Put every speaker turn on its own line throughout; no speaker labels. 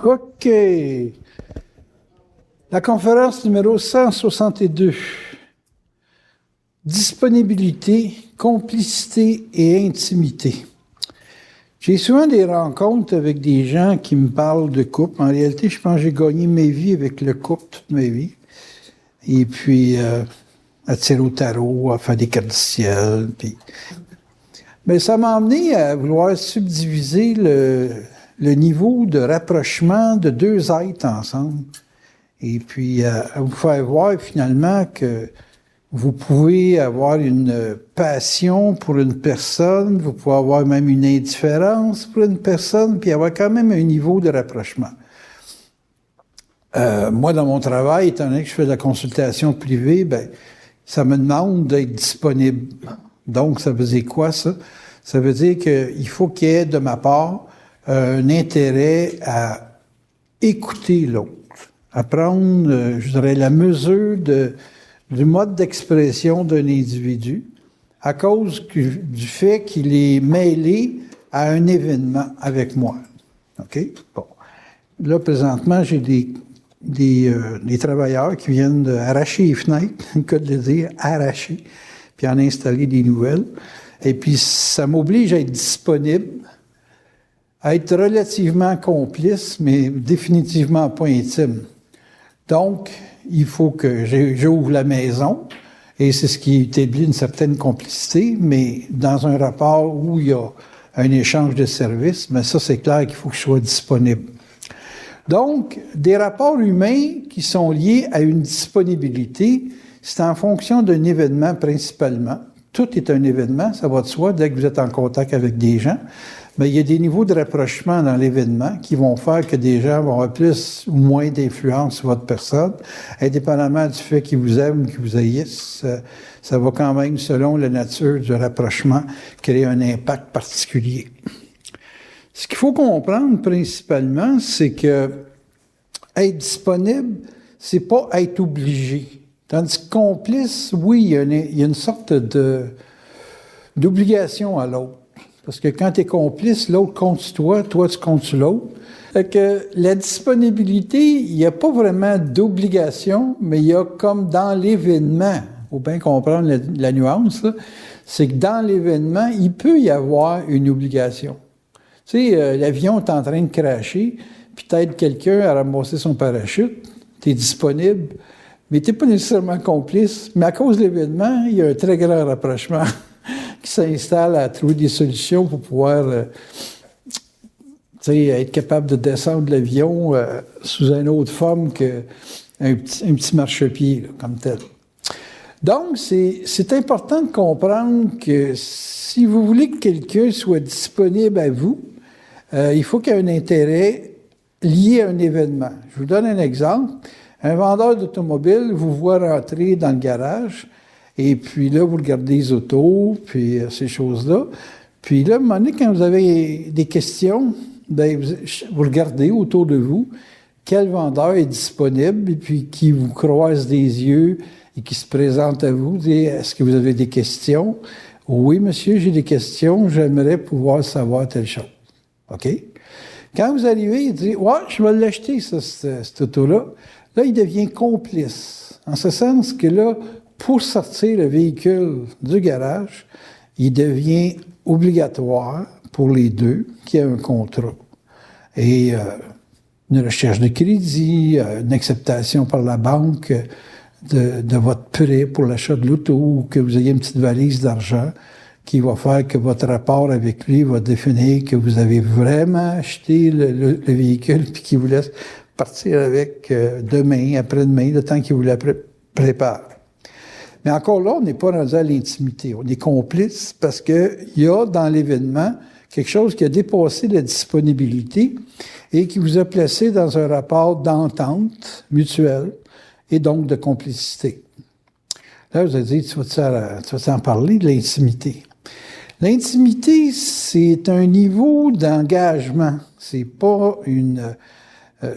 OK. La conférence numéro 162. Disponibilité, complicité et intimité. J'ai souvent des rencontres avec des gens qui me parlent de couple. En réalité, je pense que j'ai gagné ma vie avec le couple toute ma vie. Et puis, à tirer au tarot, à faire des cartes du ciel. Puis... Mais ça m'a amené à vouloir subdiviser le niveau de rapprochement de deux êtres ensemble. Et puis, à vous faire voir finalement que vous pouvez avoir une passion pour une personne, vous pouvez avoir même une indifférence pour une personne, puis avoir quand même un niveau de rapprochement. Moi, dans mon travail, étant donné que je fais de la consultation privée, ben, ça me demande d'être disponible. Donc, ça veut dire quoi, ça? Ça veut dire qu'il faut qu'il y ait de ma part un intérêt à écouter l'autre, à prendre, je dirais, la mesure du mode d'expression d'un individu à cause du fait qu'il est mêlé à un événement avec moi. OK? Bon. Là, présentement, j'ai des travailleurs qui viennent d'arracher les fenêtres, le cas de le dire, arracher, puis en installer des nouvelles. Et puis, ça m'oblige à être disponible, à être relativement complice, mais définitivement pas intime. Donc, il faut que j'ouvre la maison, et c'est ce qui établit une certaine complicité, mais dans un rapport où il y a un échange de services, mais ça, c'est clair qu'il faut que je sois disponible. Donc, des rapports humains qui sont liés à une disponibilité, c'est en fonction d'un événement principalement. Tout est un événement, ça va de soi, dès que vous êtes en contact avec des gens. Mais il y a des niveaux de rapprochement dans l'événement qui vont faire que des gens vont avoir plus ou moins d'influence sur votre personne, indépendamment du fait qu'ils vous aiment ou qu'ils vous haïssent. Ça va quand même, selon la nature du rapprochement, créer un impact particulier. Ce qu'il faut comprendre principalement, c'est que être disponible, c'est pas être obligé. Tandis que complice, oui, il y a une sorte d'obligation à l'autre. Parce que quand tu es complice, l'autre compte sur toi, toi tu comptes sur l'autre. Fait que la disponibilité, il n'y a pas vraiment d'obligation, mais il y a comme dans l'événement, il faut bien comprendre la nuance, là, c'est que dans l'événement, il peut y avoir une obligation. Tu sais, l'avion est en train de crasher, puis peut-être quelqu'un a ramassé son parachute, tu es disponible, mais tu n'es pas nécessairement complice. Mais à cause de l'événement, il y a un très grand rapprochement qui s'installe à trouver des solutions pour pouvoir être capable de descendre l'avion sous une autre forme qu'un petit marchepied, là, comme tel. Donc, c'est important de comprendre que si vous voulez que quelqu'un soit disponible à vous, il faut qu'il y ait un intérêt lié à un événement. Je vous donne un exemple. Un vendeur d'automobile vous voit rentrer dans le garage, et puis là, vous regardez les autos, puis ces choses-là. Puis là, à un moment donné, quand vous avez des questions, bien, vous regardez autour de vous quel vendeur est disponible, et puis qui vous croise des yeux et qui se présente à vous, dit « Est-ce que vous avez des questions? » « Oui, monsieur, j'ai des questions, j'aimerais pouvoir savoir telle chose. » OK? Quand vous arrivez, il dit « Ouais, je vais l'acheter, cette auto-là. » Là, il devient complice. En ce sens que là, pour sortir le véhicule du garage, il devient obligatoire pour les deux qu'il y ait un contrat. Et une recherche de crédit, une acceptation par la banque de votre prêt pour l'achat de l'auto, ou que vous ayez une petite valise d'argent qui va faire que votre rapport avec lui va définir que vous avez vraiment acheté le véhicule puis qu'il vous laisse partir avec demain, après-demain, le temps qu'il vous la prépare. Mais encore là, on n'est pas rendu à l'intimité. On est complice parce qu'il y a dans l'événement quelque chose qui a dépassé la disponibilité et qui vous a placé dans un rapport d'entente mutuelle et donc de complicité. Là, vous allez dire, tu vas en parler de l'intimité. L'intimité, c'est un niveau d'engagement. C'est pas une...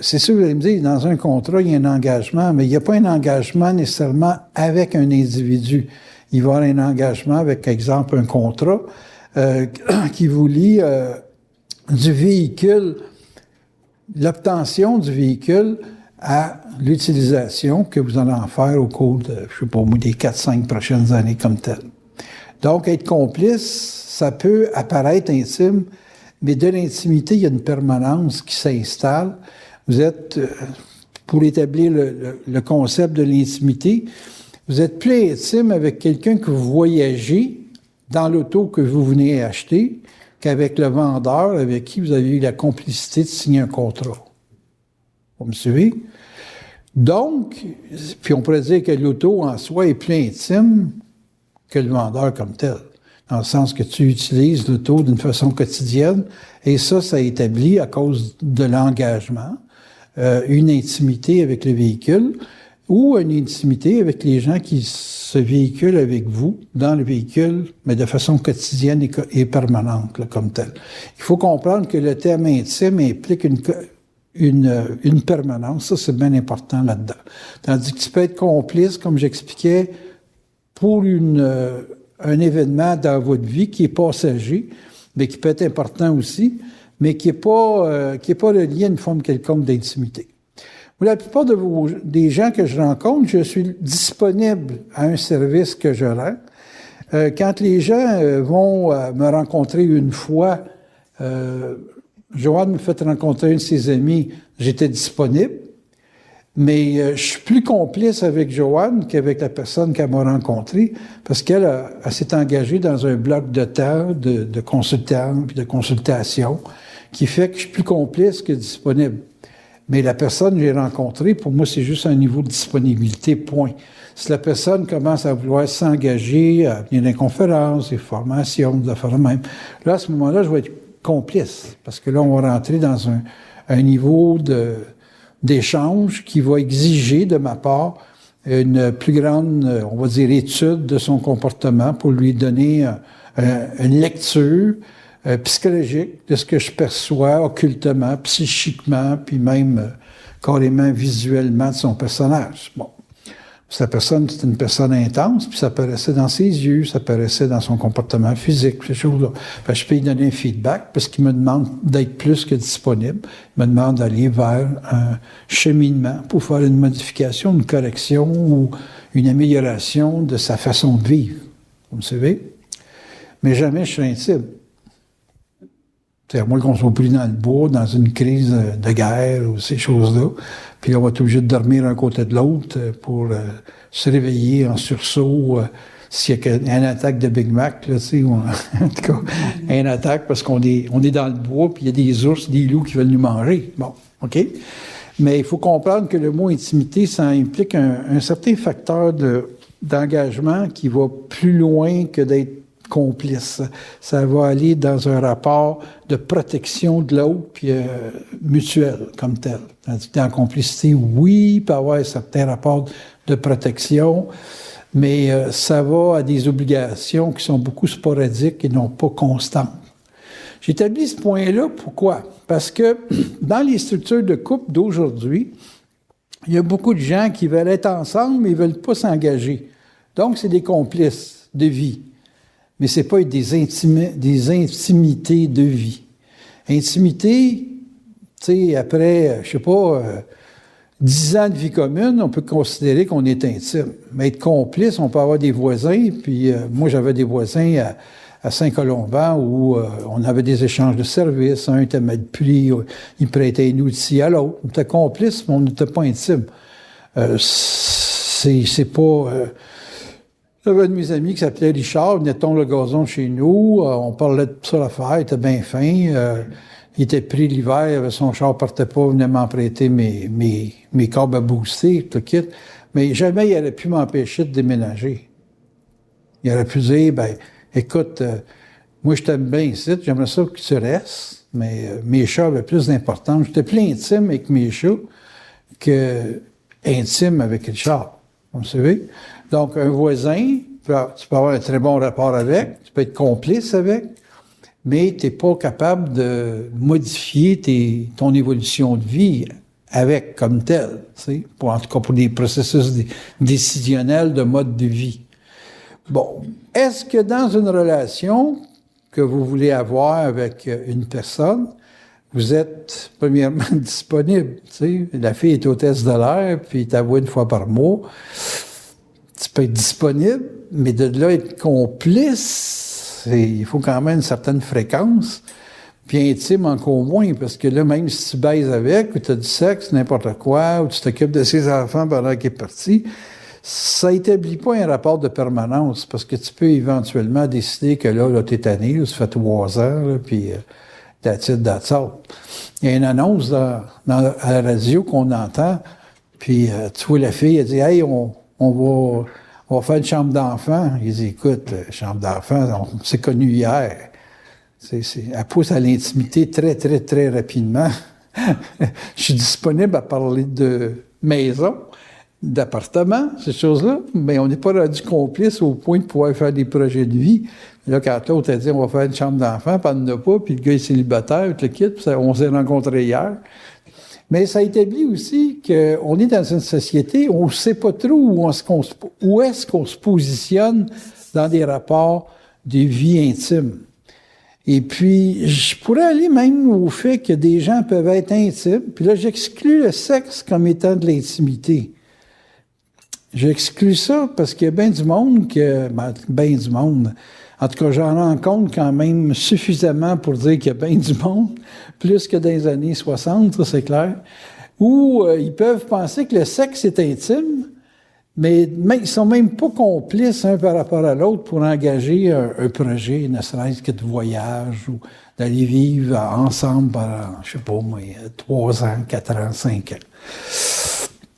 c'est sûr, vous allez me dire, dans un contrat, il y a un engagement, mais il n'y a pas un engagement nécessairement avec un individu. Il va y avoir un engagement avec, par exemple, un contrat qui vous lie du véhicule l'obtention du véhicule à l'utilisation que vous allez en faire au cours de, je sais pas, au bout des 4-5 prochaines années comme tel. Donc, être complice, ça peut apparaître intime, mais de l'intimité, il y a une permanence qui s'installe. Vous êtes, pour établir le concept de l'intimité, vous êtes plus intime avec quelqu'un que vous voyagez dans l'auto que vous venez acheter qu'avec le vendeur avec qui vous avez eu la complicité de signer un contrat. Vous me suivez? Donc, puis on pourrait dire que l'auto en soi est plus intime que le vendeur comme tel, dans le sens que tu utilises l'auto d'une façon quotidienne, et ça établit, à cause de l'engagement, une intimité avec le véhicule, ou une intimité avec les gens qui se véhiculent avec vous dans le véhicule, mais de façon quotidienne et permanente, là, comme tel. Il faut comprendre que le terme intime implique une permanence. Ça, c'est bien important là-dedans. Tandis que tu peux être complice, comme j'expliquais, pour un événement dans votre vie qui est passager, mais qui peut être important aussi, mais qui n'est pas relié à une forme quelconque d'intimité. La plupart des gens que je rencontre, je suis disponible à un service que je rends. Quand les gens vont me rencontrer une fois, Joanne me fait rencontrer un de ses amis, j'étais disponible, mais je suis plus complice avec Joanne qu'avec la personne qu'elle m'a rencontrée, parce qu'elle s'est engagée dans un bloc de temps de consultant puis de consultation, qui fait que je suis plus complice que disponible. Mais la personne que j'ai rencontrée, pour moi, c'est juste un niveau de disponibilité, point. Si la personne commence à vouloir s'engager, à venir dans les conférences, des formations, des affaires de même, là, à ce moment-là, je vais être complice. Parce que là, on va rentrer dans un niveau d'échange qui va exiger de ma part une plus grande, on va dire, étude de son comportement pour lui donner une lecture psychologique de ce que je perçois occultement, psychiquement, puis même carrément visuellement de son personnage. Bon. Cette personne, c'est une personne intense, puis ça apparaissait dans ses yeux, ça apparaissait dans son comportement physique, ces choses-là. Fait que je peux lui donner un feedback parce qu'il me demande d'être plus que disponible. Il me demande d'aller vers un cheminement pour faire une modification, une correction ou une amélioration de sa façon de vivre. Vous me savez? Mais jamais je suis intime. C'est à moins qu'on soit pris dans le bois, dans une crise de guerre ou ces choses-là. Puis on va être obligé de dormir un côté de l'autre pour se réveiller en sursaut s'il y a une attaque de Big Mac, là, tu sais, ou en tout cas, une attaque parce qu'on est dans le bois, puis il y a des ours, des loups qui veulent nous manger. Bon, OK? Mais il faut comprendre que le mot intimité, ça implique un certain facteur d'engagement qui va plus loin que d'être complice. Ça va aller dans un rapport de protection de l'autre, puis mutuel, comme tel. Tandis que dans la complicité, oui, il peut y avoir un certain rapport de protection, mais ça va à des obligations qui sont beaucoup sporadiques et non pas constantes. J'établis ce point-là, pourquoi? Parce que dans les structures de couple d'aujourd'hui, il y a beaucoup de gens qui veulent être ensemble, mais ils ne veulent pas s'engager. Donc, c'est des complices de vie. Mais ce n'est pas des intimités de vie. Intimité, tu sais, après, je sais pas, 10 ans de vie commune, on peut considérer qu'on est intime. Mais être complice, on peut avoir des voisins, puis moi, j'avais des voisins à Saint-Colomban où on avait des échanges de services. Un était mal pris, il prêtait un outil à l'autre. On était complice, mais on n'était pas intime. C'est pas... J'avais un de mes amis qui s'appelait Richard, il venait tondre le gazon chez nous, on parlait de ça l'affaire, il était bien fin, il était pris l'hiver, son char partait pas, il venait m'emprunter mes câbles à booster, tout le kit, mais jamais il aurait pu m'empêcher de déménager. Il aurait pu dire, ben, écoute, moi je t'aime bien ici, j'aimerais ça que tu restes, mais mes chats avaient plus d'importance. J'étais plus intime avec mes chats que intime avec Richard, vous savez. Donc, un voisin, tu peux avoir un très bon rapport avec, tu peux être complice avec, mais tu n'es pas capable de modifier ton évolution de vie avec comme tel, en tout cas pour des processus décisionnels de mode de vie. Bon, est-ce que dans une relation que vous voulez avoir avec une personne, vous êtes premièrement disponible. Tu sais. La fille est hôtesse de l'air, puis tu voit une fois par mois. Tu peux être disponible, mais de là être complice, il faut quand même une certaine fréquence. Puis intime encore moins, parce que là, même si tu baises avec, ou tu as du sexe, n'importe quoi, ou tu t'occupes de ses enfants pendant qu'il est parti, ça n'établit pas un rapport de permanence, parce que tu peux éventuellement décider que là t'es tanné, là, ça fait 3 ans, là, puis that's it, that's all. Il y a une annonce à la radio qu'on entend, puis tu vois la fille, elle dit « Hey, on va faire une chambre d'enfant. » Il dit « Écoute, chambre d'enfant, on s'est connus hier. » Elle pousse à l'intimité très, très, très rapidement. Je suis disponible à parler de maison, d'appartement, ces choses-là, mais on n'est pas rendu complice au point de pouvoir faire des projets de vie. Là, quand l'autre a dit on va faire une chambre d'enfant, puis elle n'en a pas, puis le gars est célibataire, puis le quitte, puis on s'est rencontrés hier. Mais ça établit aussi qu'on est dans une société où on ne sait pas trop où est-ce qu'on se positionne dans des rapports de vie intime. Et puis, je pourrais aller même au fait que des gens peuvent être intimes. Puis là, j'exclus le sexe comme étant de l'intimité. J'exclus ça parce qu'il y a bien du monde bien du monde. En tout cas, j'en rencontre quand même suffisamment pour dire qu'il y a bien du monde, plus que dans les années 60, ça c'est clair, où ils peuvent penser que le sexe est intime, mais ils sont même pas complices un par rapport à l'autre pour engager un projet, ne serait-ce que de voyage ou d'aller vivre ensemble pendant, je sais pas moi, 3 ans, 4 ans, 5 ans.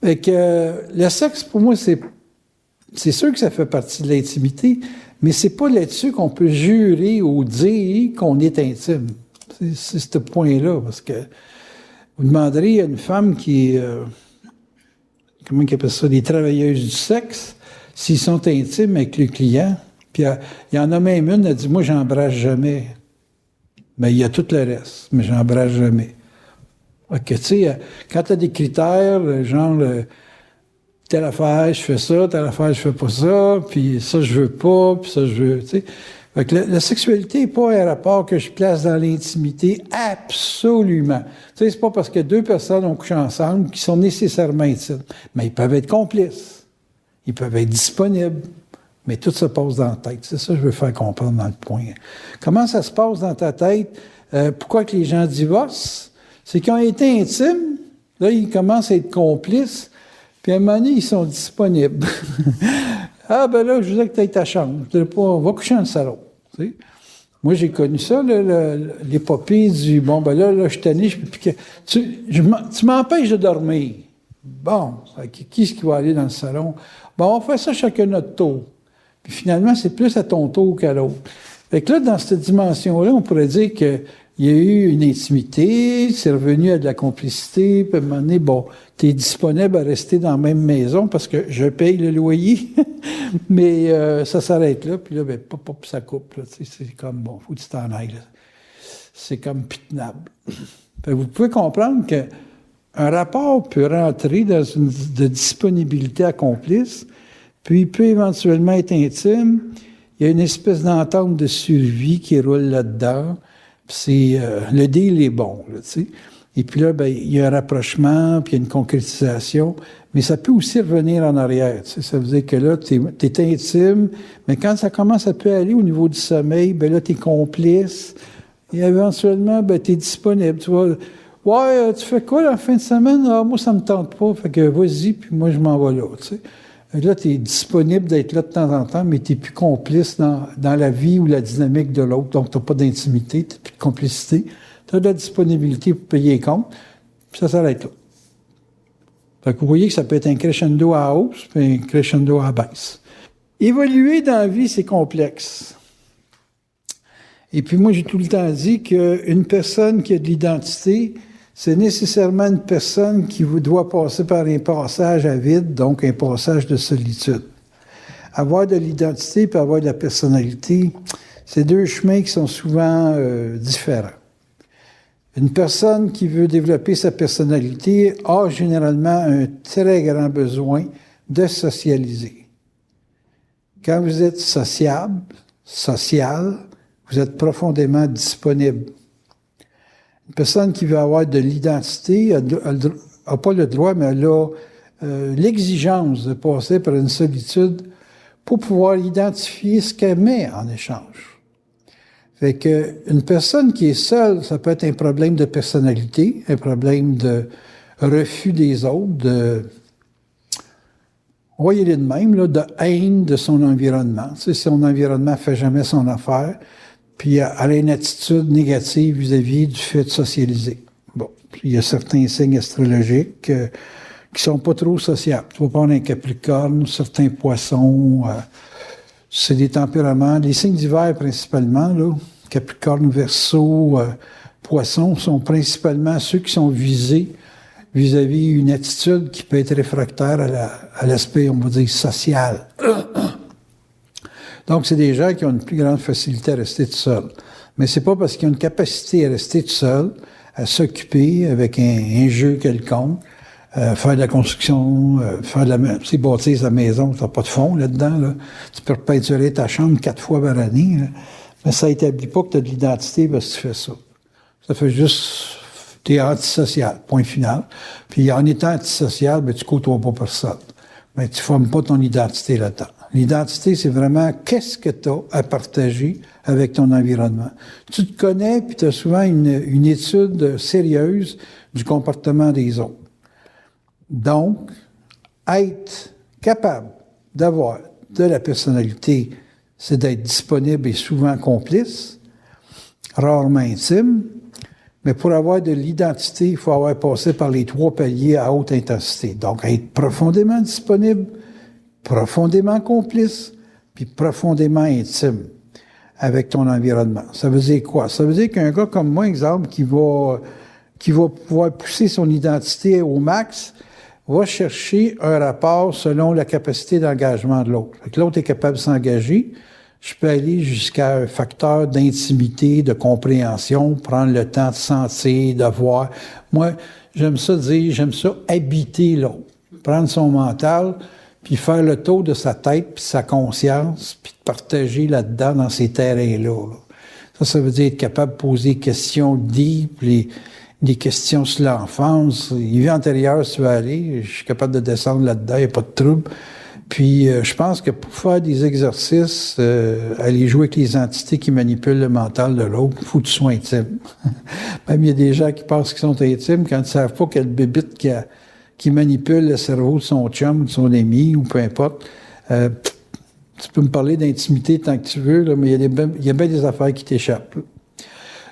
Fait que le sexe, pour moi, c'est sûr que ça fait partie de l'intimité, mais c'est pas là-dessus qu'on peut jurer ou dire qu'on est intime. C'est ce point-là, parce que vous demanderez à une femme qui est... comment ils appellent ça, des travailleuses du sexe, s'ils sont intimes avec le client. Puis il y en a même une, elle dit « Moi, j'embrasse jamais. » Mais il y a tout le reste, mais j'embrasse jamais. OK, tu sais, quand tu as des critères, genre, telle affaire, je fais ça, telle affaire, je fais pas ça, puis ça, je veux pas, puis ça, je veux, tu sais. Fait que la sexualité n'est pas un rapport que je place dans l'intimité, absolument. Tu sais, c'est pas parce que 2 personnes ont couché ensemble qu'ils sont nécessairement intimes. Mais ils peuvent être complices. Ils peuvent être disponibles. Mais tout se passe dans la tête. C'est ça que je veux faire comprendre dans le point. Comment ça se passe dans ta tête? Pourquoi que les gens divorcent? C'est qu'ils ont été intimes. Là, ils commencent à être complices. Puis à un moment donné, ils sont disponibles. Ah, ben là, je voudrais que tu ailles ta chambre. On va coucher dans le salon. Tu sais? Moi, j'ai connu ça, l'épopée du bon, ben là, je suis tanné, tu m'empêches de dormir. Bon, qui est-ce qui va aller dans le salon? Bon, on va faire ça chacun notre tour. Puis finalement, c'est plus à ton tour qu'à l'autre. Fait que là, dans cette dimension-là, on pourrait dire qu'il y a eu une intimité, c'est revenu à de la complicité, puis à un moment donné, bon, tu es disponible à rester dans la même maison parce que je paye le loyer, mais ça s'arrête là, puis là, ben, pop, ça coupe. Là, c'est comme, bon, faut que tu t'en ailles. Là. C'est comme pitenable. Fait que vous pouvez comprendre qu'un rapport peut rentrer dans une de disponibilité à complice, puis il peut éventuellement être intime. Il y a une espèce d'entente de survie qui roule là-dedans. Puis le deal est bon, là, tu sais. Et puis là, ben, il y a un rapprochement, puis il y a une concrétisation, mais ça peut aussi revenir en arrière. Tu sais. Ça veut dire que là, tu es intime, mais quand ça commence, ça peut aller au niveau du sommeil, ben là, tu es complice, et éventuellement, ben, tu es disponible. Tu vois, ouais, tu fais quoi la fin de semaine? Ah, moi, ça me tente pas, fait que vas-y, puis moi, je m'en vais là, tu sais. Là, tu es disponible d'être là de temps en temps, mais tu n'es plus complice dans la vie ou la dynamique de l'autre. Donc, tu n'as pas d'intimité, tu n'as plus de complicité. Tu as de la disponibilité pour payer les comptes, puis ça s'arrête là. Fait que vous voyez que ça peut être un crescendo à hausse, puis un crescendo à baisse. Évoluer dans la vie, c'est complexe. Et puis moi, j'ai tout le temps dit qu'une personne qui a de l'identité, c'est nécessairement une personne qui doit passer par un passage à vide, donc un passage de solitude. Avoir de l'identité et avoir de la personnalité, c'est 2 chemins qui sont souvent différents. Une personne qui veut développer sa personnalité a généralement un très grand besoin de socialiser. Quand vous êtes sociable, social, vous êtes profondément disponible. Une personne qui veut avoir de l'identité n'a pas le droit, mais elle a l'exigence de passer par une solitude pour pouvoir identifier ce qu'elle met en échange. Fait que une personne qui est seule, ça peut être un problème de personnalité, un problème de refus des autres, voyez-le de même, là, de haine de son environnement. Tu sais, son environnement ne fait jamais son affaire, puis elle a une attitude négative vis-à-vis du fait de socialiser. Bon, il y a certains signes astrologiques qui sont pas trop sociables. Tu vas prendre un Capricorne, certains poissons, c'est des tempéraments. Les signes d'hiver principalement, là, Capricorne, Verseau, Poisson, sont principalement ceux qui sont visés vis-à-vis une attitude qui peut être réfractaire à l'aspect, on va dire, social. Donc, c'est des gens qui ont une plus grande facilité à rester tout seuls. Mais c'est pas parce qu'ils ont une capacité à rester tout seuls, à s'occuper avec un jeu quelconque, faire de la construction, faire de la bâtir sa maison, t'as pas de fond là-dedans, là. Tu peux repeinturer ta chambre 4 fois par année, là. Mais ça établit pas que tu as de l'identité parce que tu fais ça. Ça fait juste, t'es antisocial, point final. Puis en étant antisocial, ben, tu côtoies pas personne. Mais tu formes pas ton identité là-dedans. L'identité, c'est vraiment qu'est-ce que tu as à partager avec ton environnement. Tu te connais, puis tu as souvent une étude sérieuse du comportement des autres. Donc, être capable d'avoir de la personnalité, c'est d'être disponible et souvent complice, rarement intime, mais pour avoir de l'identité, il faut avoir passé par les 3 paliers à haute intensité. Donc, être profondément disponible, profondément complice, puis profondément intime avec ton environnement. Ça veut dire quoi? Ça veut dire qu'un gars comme moi, exemple, qui va pouvoir pousser son identité au max, va chercher un rapport selon la capacité d'engagement de l'autre. Fait que l'autre est capable de s'engager. Je peux aller jusqu'à un facteur d'intimité, de compréhension, prendre le temps de sentir, de voir. Moi, j'aime ça habiter l'autre. Prendre son mental, puis faire le tour de sa tête, puis sa conscience, puis de partager là-dedans, dans ces terrains-là. Là. Ça veut dire être capable de poser des questions deep, des questions sur l'enfance. Les vies antérieures, si tu veux aller, je suis capable de descendre là-dedans, il n'y a pas de trouble. Puis, je pense que pour faire des exercices, aller jouer avec les entités qui manipulent le mental de l'autre, il faut que tu sois intime. Même il y a des gens qui pensent qu'ils sont intimes quand ils ne savent pas quelle bébite qui manipule le cerveau de son chum, de son ami, ou peu importe. Tu peux me parler d'intimité tant que tu veux, là, mais il y a bien des affaires qui t'échappent. Là.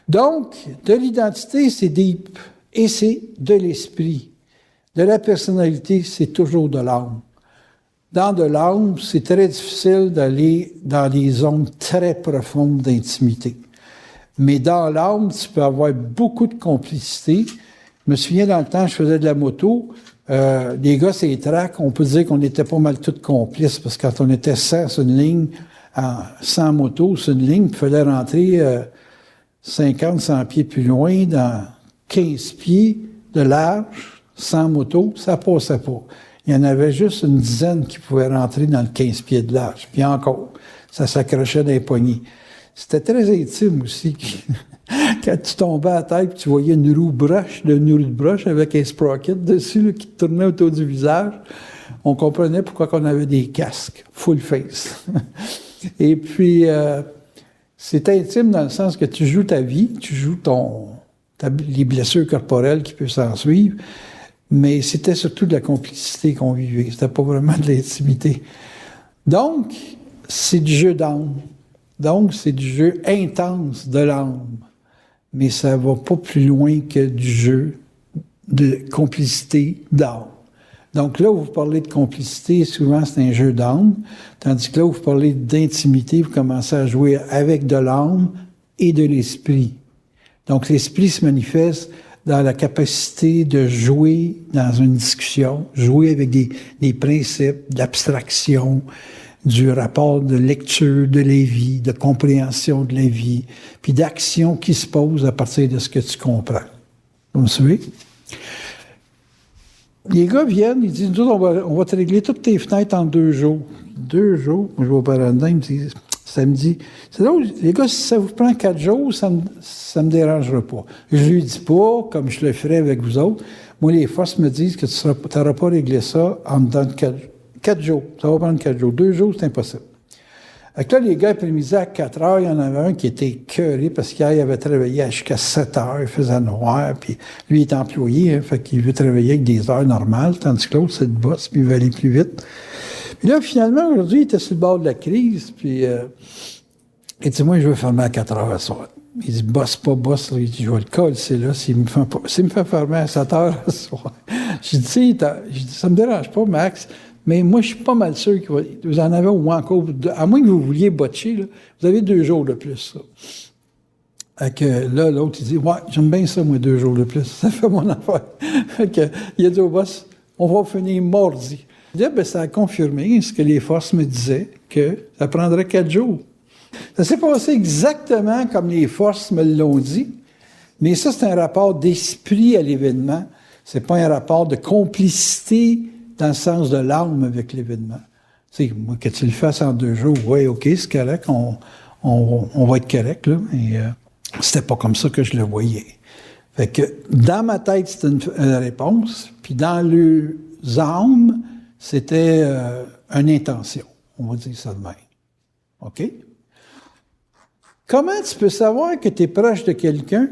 Donc, de l'identité, c'est deep, et c'est de l'esprit. De la personnalité, c'est toujours de l'âme. Dans de l'âme, c'est très difficile d'aller dans des zones très profondes d'intimité. Mais dans l'âme, tu peux avoir beaucoup de complicité. Je me souviens, dans le temps, je faisais de la moto. Les gars, c'est les tracks, on peut dire qu'on était pas mal tous complices, parce que quand on était 100 sur une ligne, 100 motos sur une ligne, il fallait rentrer 50, 100 pieds plus loin, dans 15 pieds de large, 100 motos, ça passait pas. Il y en avait juste une dizaine qui pouvaient rentrer dans le 15 pieds de large. Puis encore, ça s'accrochait dans les poignées. C'était très intime aussi. Quand tu tombais à terre, tu voyais une roue de broche avec un sprocket dessus là, qui tournait autour du visage, on comprenait pourquoi on avait des casques, full face. Et puis, c'est intime dans le sens que tu joues ta vie, tu joues les blessures corporelles qui peuvent s'en suivre, mais c'était surtout de la complicité qu'on vivait. C'était pas vraiment de l'intimité. Donc, c'est du jeu d'âme. Donc, c'est du jeu intense de l'âme. Mais ça va pas plus loin que du jeu de complicité d'âme. Donc là où vous parlez de complicité, souvent c'est un jeu d'âme, tandis que là où vous parlez d'intimité, vous commencez à jouer avec de l'âme et de l'esprit. Donc l'esprit se manifeste dans la capacité de jouer dans une discussion, jouer avec des principes d'abstraction, du rapport de lecture de la vie, de compréhension de la vie, puis d'action qui se pose à partir de ce que tu comprends. Vous me suivez? Les gars viennent, ils disent, nous autres, on va te régler toutes tes fenêtres en 2 jours. 2 jours? Moi, je vais au Barandin, ils me disent, samedi. C'est drôle, les gars, si ça vous prend 4 jours, ça me dérangera pas. Je lui dis pas, comme je le ferais avec vous autres, moi, les forces me disent que tu n'auras pas réglé ça en dedans de 4 jours. Ça va prendre 4 jours. 2 jours, c'est impossible. Fait que là, les gars, après-midi, à 4 heures, il y en avait un qui était écœuré parce qu'hier, il avait travaillé jusqu'à 7 heures, il faisait noir, puis lui, il est employé, hein, fait qu'il veut travailler avec des heures normales, tandis que l'autre, c'est le boss, puis il veut aller plus vite. Puis là, finalement, aujourd'hui, il était sur le bord de la crise, puis il dit, moi, je veux fermer à 4 heures à soir. Il dit, boss, pas boss, là. Il dit, je vais le coller, c'est là, s'il me fait fermer à 7 heures à soir. J'ai dit, ça me dérange pas, Max. Mais moi, je suis pas mal sûr que vous en avez au moins encore, à moins que vous vouliez botcher, là, vous avez 2 jours de plus. Fait que là, l'autre, il dit, ouais, j'aime bien ça, moi, 2 jours de plus. Ça fait mon affaire. Fait que, il a dit au boss, on va finir mardi. Il dit, ben, ça a confirmé ce que les forces me disaient, que ça prendrait 4 jours. Ça s'est passé exactement comme les forces me l'ont dit, mais ça, c'est un rapport d'esprit à l'événement. C'est pas un rapport de complicité dans le sens de l'âme avec l'événement. Tu sais, moi, que tu le fasses en 2 jours, oui, OK, c'est correct, on va être correct, là, mais c'était pas comme ça que je le voyais. Fait que, dans ma tête, c'était une réponse, puis dans leurs âmes, c'était une intention. On va dire ça de même. OK? Comment tu peux savoir que tu es proche de quelqu'un?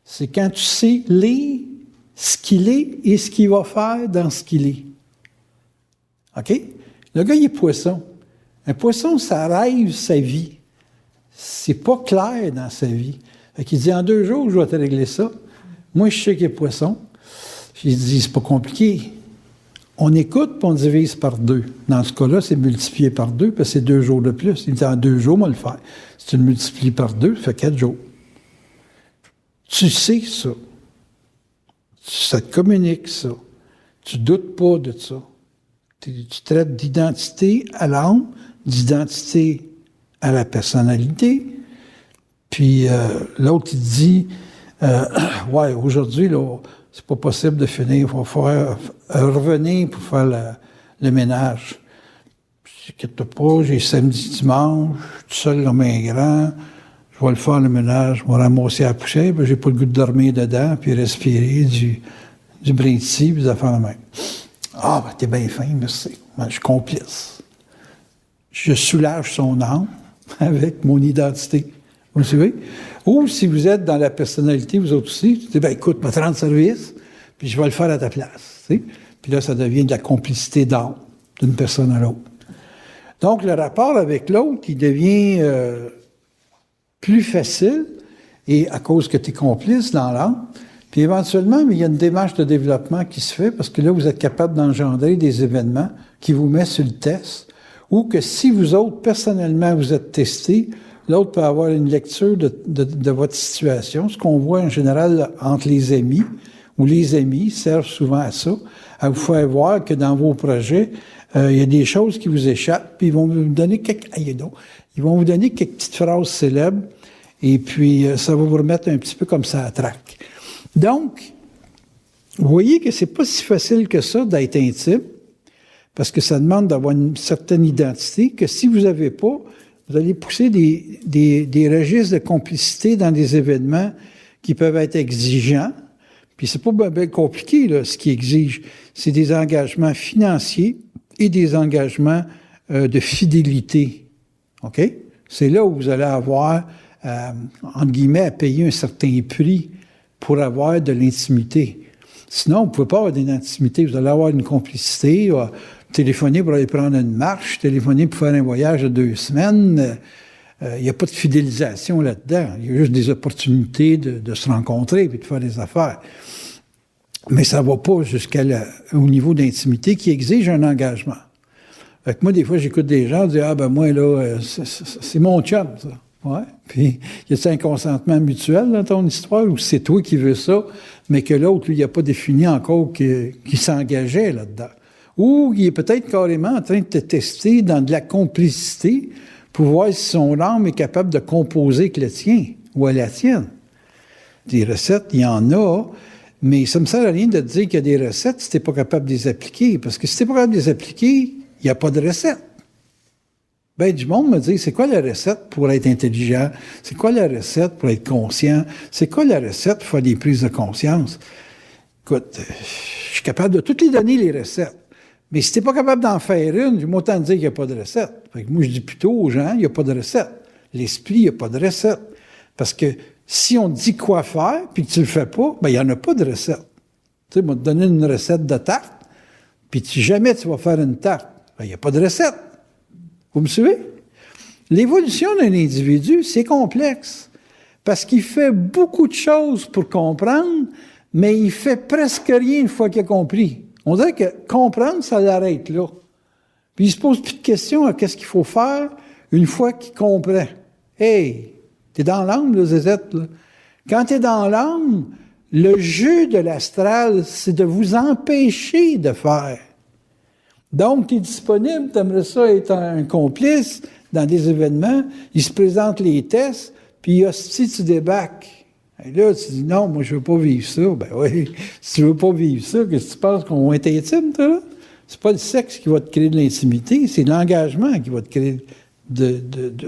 C'est quand tu sais lire ce qu'il est et ce qu'il va faire dans ce qu'il est. OK? Le gars, il est poisson. Un poisson, ça rêve sa vie. C'est pas clair dans sa vie. Fait qu'il dit, en 2 jours, je vais te régler ça. Moi, je sais qu'il est poisson. J'ai dit, c'est pas compliqué. On écoute, puis on divise par 2. Dans ce cas-là, c'est multiplié par 2, parce que c'est 2 jours de plus. Il dit, en 2 jours, on va le faire. Si tu le multiplies par 2, ça fait 4 jours. Tu sais ça. Ça te communique ça. Tu doutes pas de ça. Tu traites d'identité à l'âme, d'identité à la personnalité. Puis l'autre, il dit, ouais, aujourd'hui, là, c'est pas possible de finir. Il va falloir revenir pour faire le ménage. T'inquiète pas, j'ai samedi, dimanche, je suis tout seul comme un grand. Je vais le faire, le ménage, je vais ramasser la poussière, puis j'ai pas le goût de dormir dedans, puis respirer du brin de scie, puis des affaires de même. Ah, ben, t'es bien fin, merci. Ben, je suis complice. Je soulage son âme avec mon identité. Vous suivez? Ou si vous êtes dans la personnalité, vous autres aussi, tu dis, ben, écoute, je vais te rendre service, puis je vais le faire à ta place. Tu sais? Puis là, ça devient de la complicité d'âme, d'une personne à l'autre. Donc, le rapport avec l'autre, il devient plus facile, et à cause que tu es complice dans l'âme. Puis éventuellement, il y a une démarche de développement qui se fait, parce que là, vous êtes capable d'engendrer des événements qui vous mettent sur le test, ou que si vous autres, personnellement, vous êtes testés, l'autre peut avoir une lecture de votre situation, ce qu'on voit en général entre les amis, où les amis servent souvent à ça, à vous faire voir que dans vos projets, il y a des choses qui vous échappent, puis ils vont vous donner quelques petites phrases célèbres, et puis ça va vous remettre un petit peu comme ça à trac. Donc, vous voyez que c'est pas si facile que ça d'être intime, parce que ça demande d'avoir une certaine identité, que si vous n'avez pas, vous allez pousser des registres de complicité dans des événements qui peuvent être exigeants. Puis c'est pas bien compliqué, là, ce qui exige. C'est des engagements financiers et des engagements de fidélité. OK? C'est là où vous allez avoir, entre guillemets, à payer un certain prix pour avoir de l'intimité. Sinon, vous ne pouvez pas avoir de l'intimité. Vous allez avoir une complicité, téléphoner pour aller prendre une marche, téléphoner pour faire un voyage de 2 semaines. Il n'y a pas de fidélisation là-dedans. Il y a juste des opportunités de se rencontrer et de faire des affaires. Mais ça ne va pas jusqu'au niveau d'intimité qui exige un engagement. Fait que moi, des fois, j'écoute des gens dire « Ah, ben moi, là, c'est mon chum, ça. » Ouais. Puis, y a-t-il un consentement mutuel dans ton histoire ou c'est toi qui veux ça, mais que l'autre, lui, il n'a pas défini encore qu'il s'engageait là-dedans? Ou il est peut-être carrément en train de te tester dans de la complicité pour voir si son âme est capable de composer avec le tien ou à la tienne. Des recettes, il y en a, mais ça ne me sert à rien de te dire qu'il y a des recettes si tu n'es pas capable de les appliquer. Parce que si tu n'es pas capable de les appliquer, il n'y a pas de recette. Ben, du monde me dit, c'est quoi la recette pour être intelligent? C'est quoi la recette pour être conscient? C'est quoi la recette pour faire des prises de conscience? Écoute, je suis capable de toutes les donner, les recettes. Mais si t'es pas capable d'en faire une, j'ai autant de dire qu'il n'y a pas de recette. Fait que moi, je dis plutôt aux gens, il n'y a pas de recette. L'esprit, il n'y a pas de recette. Parce que si on te dit quoi faire, puis que tu le fais pas, ben, il n'y en a pas de recette. Tu sais, moi, te donner une recette de tarte, puis si jamais tu vas faire une tarte, ben, il n'y a pas de recette. Vous me suivez? L'évolution d'un individu, c'est complexe. Parce qu'il fait beaucoup de choses pour comprendre, mais il fait presque rien une fois qu'il a compris. On dirait que comprendre, ça l'arrête là. Puis il se pose plus de questions à qu'est-ce qu'il faut faire une fois qu'il comprend. Hey, t'es dans l'âme, là, Zézette, là. Quand t'es dans l'âme, le jeu de l'astral, c'est de vous empêcher de faire. Donc, tu es disponible, tu aimerais ça être un complice dans des événements, il se présente les tests, puis hostie, tu débarques. Et là, tu dis, non, moi, je veux pas vivre ça. Ben oui, si tu veux pas vivre ça, qu'est-ce que tu penses qu'on va être intime, toi, là? C'est pas le sexe qui va te créer de l'intimité, c'est l'engagement qui va te créer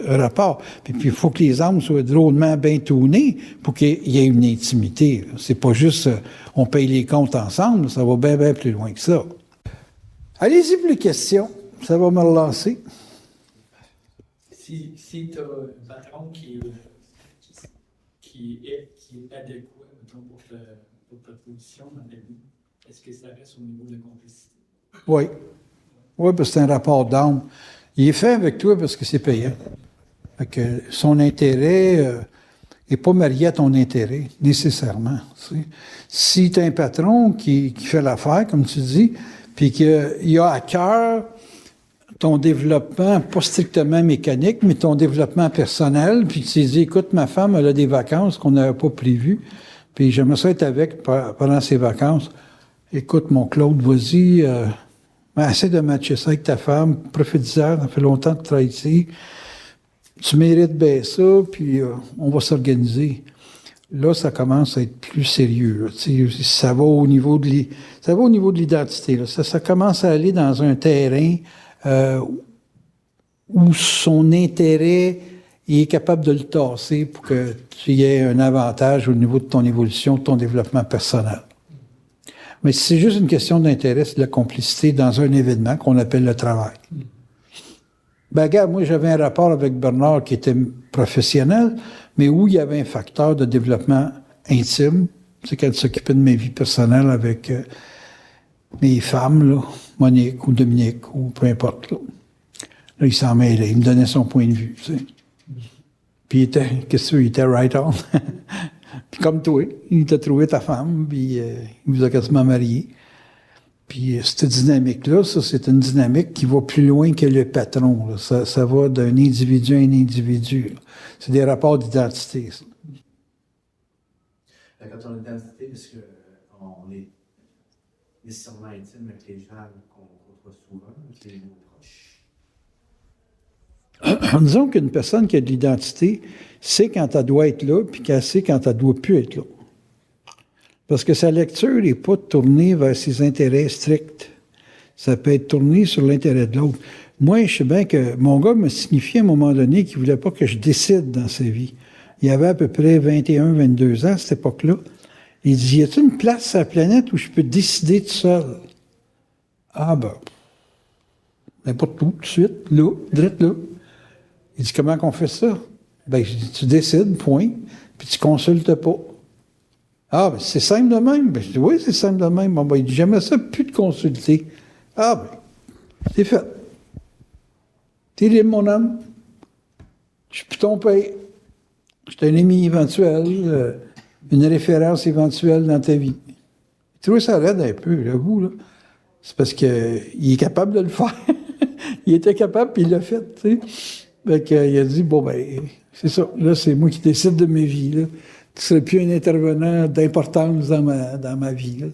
un rapport. Puis il faut que les âmes soient drôlement bien tournées pour qu'il y ait une intimité. C'est pas juste on paye les comptes ensemble, ça va bien, bien plus loin que ça. Allez-y pour les questions, ça va me relancer.
Si tu as un patron qui est adéquat, mettons, pour ta position dans la vie, est-ce que ça reste au niveau de complicité?
Oui. Oui, parce que c'est un rapport d'âme. Il est fait avec toi parce que c'est payant. Fait que son intérêt n'est pas marié à ton intérêt, nécessairement. Tu sais. Si tu as un patron qui fait l'affaire, comme tu dis, puis qu'il a à cœur ton développement, pas strictement mécanique, mais ton développement personnel, puis tu t'es dit, écoute, ma femme, elle a des vacances qu'on n'avait pas prévues, puis j'aimerais ça être avec pendant ces vacances. Écoute, mon Claude, vas-y, essaie de matcher ça avec ta femme, profite-en, ça fait longtemps que tu travailles ici, tu mérites bien ça, puis on va s'organiser. Là, ça commence à être plus sérieux. Ça va au niveau de l'identité. Là. Ça commence à aller dans un terrain où son intérêt, il est capable de le tasser pour que tu aies un avantage au niveau de ton évolution, de ton développement personnel. Mais si c'est juste une question d'intérêt, c'est de la complicité dans un événement qu'on appelle le travail. Ben, regarde, moi, j'avais un rapport avec Bernard qui était professionnel, mais où il y avait un facteur de développement intime. C'est qu'elle s'occupait de ma vie personnelle avec mes femmes, là, Monique ou Dominique, ou peu importe. Là, il s'en mêlait, il me donnait son point de vue, tu sais. Puis il était right on. Puis comme toi, il t'a trouvé ta femme, puis il vous a quasiment marié. Puis cette dynamique-là, ça, c'est une dynamique qui va plus loin que le patron. Là. Ça va d'un individu à un individu. Là. C'est des rapports d'identité, ça.
Quand on est d'identité, parce qu'on est nécessairement intime avec les gens qu'on côtoie souvent, avec nos proches.
Disons qu'une personne qui a de l'identité sait quand elle doit être là, puis qu'elle sait quand elle ne doit plus être là. Parce que sa lecture n'est pas tournée vers ses intérêts stricts. Ça peut être tourné sur l'intérêt de l'autre. Moi, je sais bien que mon gars m'a signifié à un moment donné qu'il ne voulait pas que je décide dans sa vie. Il avait à peu près 21, 22 ans à cette époque-là. Il dit, y a-t-il une place sur la planète où je peux décider tout seul? Ah ben, n'importe où, tout de suite, là, direct là. Il dit, comment qu'on fait ça? Ben, je dis, tu décides, point, puis tu consultes pas. Ah, ben, c'est simple de même. Ben, je dis, oui, c'est simple de même. Bon, ben, il dit, j'aimerais ça plus de consulter. Ah, ben, c'est fait. T'es libre, mon homme. Je suis plus ton père. Je suis un ami éventuel, une référence éventuelle dans ta vie. Je trouve ça raide un peu, j'avoue, là. C'est parce qu'il est capable de le faire. Il était capable, puis il l'a fait, tu sais. Fait qu'il a dit, bon, ben, c'est ça. Là, c'est moi qui décide de ma vie, là. Tu ne serais plus un intervenant d'importance dans ma vie. Là.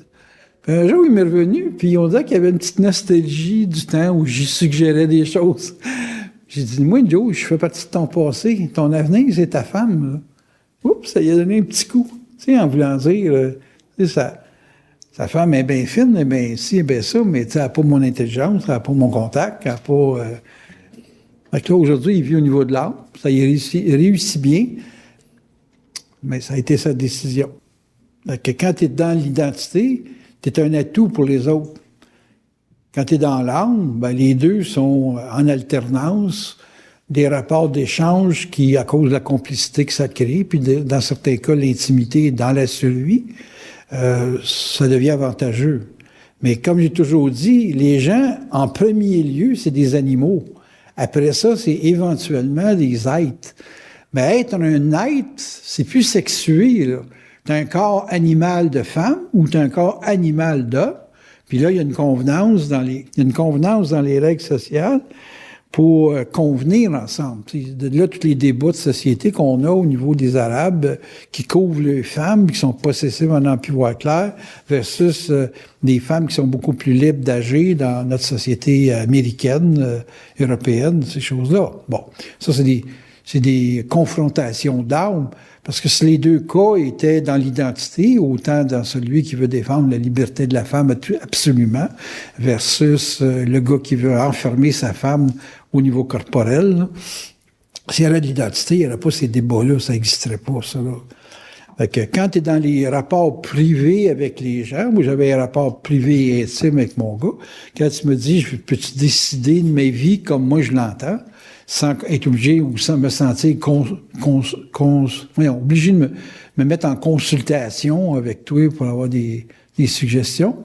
Puis un jour, il m'est revenu, puis on disait qu'il y avait une petite nostalgie du temps où j'y suggérais des choses. J'ai dit, moi, Joe, je fais partie de ton passé. Ton avenir, c'est ta femme. Là. Oups, ça lui a donné un petit coup. Tu sais, en voulant dire, sa femme est bien fine, elle est bien ci, elle est bien ça, mais tu sais, elle n'a pas mon intelligence, elle n'a pas mon contact, elle n'a pas... Fait que là, aujourd'hui, il vit au niveau de l'âme. Ça y réussit bien, mais ça a été sa décision. Fait que quand tu es dans l'identité, tu es un atout pour les autres. Quand tu es dans l'âme, ben, les deux sont en alternance, des rapports d'échange qui, à cause de la complicité que ça crée, puis dans certains cas, l'intimité dans la survie, ça devient avantageux. Mais comme j'ai toujours dit, les gens, en premier lieu, c'est des animaux. Après ça, c'est éventuellement des êtres. Mais être un être, c'est plus sexué, là. T'as un corps animal de femme ou t'as un corps animal d'homme. Puis là, il y a une convenance dans les règles sociales pour convenir ensemble. De là, tous les débats de société qu'on a au niveau des Arabes qui couvrent les femmes qui sont possessives en empire clair versus des femmes qui sont beaucoup plus libres d'agir dans notre société américaine, européenne, ces choses-là. Bon, ça, c'est des confrontations d'armes, parce que si les deux cas étaient dans l'identité, autant dans celui qui veut défendre la liberté de la femme absolument, versus le gars qui veut enfermer sa femme au niveau corporel, là. S'il y avait de l'identité, il n'y aurait pas ces débats-là, ça n'existerait pas, ça, là. Fait que quand tu es dans les rapports privés avec les gens, moi j'avais un rapport privé et intime avec mon gars, quand tu me dis, peux-tu décider de ma vie comme moi je l'entends, sans être obligé ou sans me sentir obligé de me mettre en consultation avec toi pour avoir des suggestions.